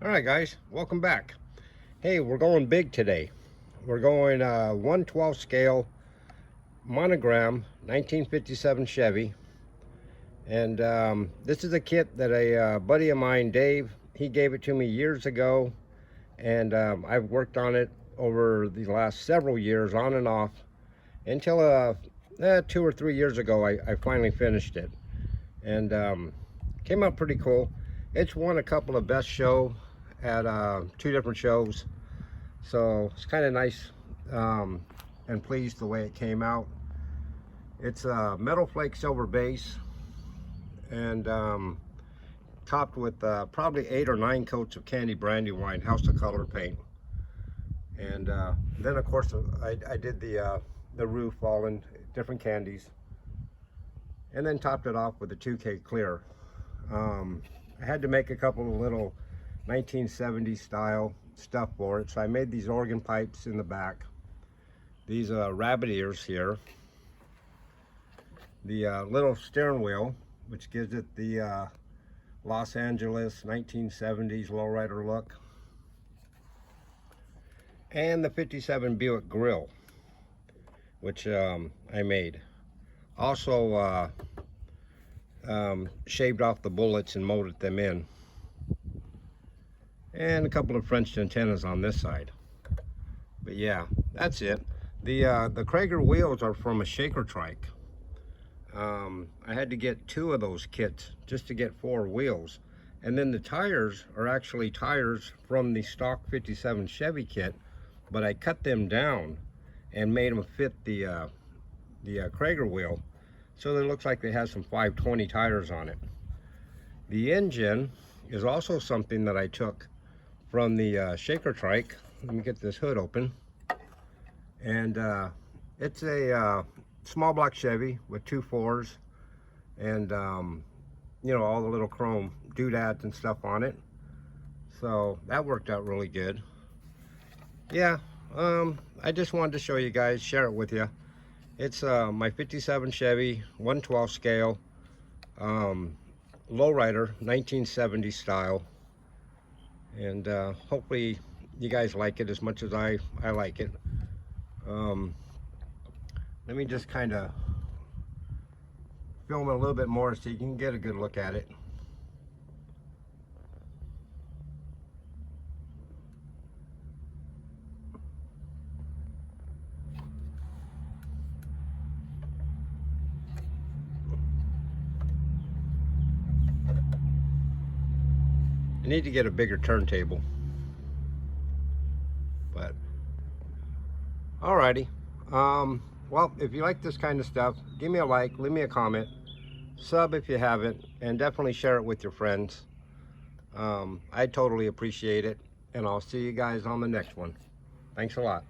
All right, guys, welcome back. Hey, we're going big today. We're going 1/12 scale monogram 1957 Chevy. And this is a kit that a buddy of mine, Dave, he gave it to me years ago. And I've worked on it over the last several years, on and off, until 2 or 3 years ago, I finally finished it. And came out pretty cool. It's won a couple of best show at 2 different shows. So it's kind of nice and pleased the way it came out. It's a metal flake silver base and topped with probably 8 or 9 coats of candy brandywine house of color paint. And then of course I did the roof all in different candies, and then topped it off with a 2K clear. I had to make a couple of little 1970s style stuff for it, so I made these organ pipes in the back, these rabbit ears here, the little steering wheel, which gives it the Los Angeles 1970s lowrider look, and the 57 Buick grill, which I made. Also shaved off the bullets and molded them in, and a couple of French antennas on this side. But yeah, that's it. The Krager wheels are from a shaker trike. I had to get 2 of those kits just to get 4 wheels, and then the tires are actually tires from the stock 57 Chevy kit, but I cut them down and made them fit the Krager wheel, so it looks like they have some 520 tires on it. The engine is also something that I took from the shaker trike. Let me get this hood open. And it's a small block Chevy with 2 4s and you know, all the little chrome doodads and stuff on it. So that worked out really good. Yeah, I just wanted to show you guys, share it with you. It's my 57 Chevy 1/12 scale lowrider 1970 style, and hopefully you guys like it as much as I like it. Let me just kind of film it a little bit more so you can get a good look at it. I need to get a bigger turntable, but alrighty. Well, if you like this kind of stuff, give me a like, leave me a comment, sub if you haven't, and definitely share it with your friends. I totally appreciate it, and I'll see you guys on the next one. Thanks a lot.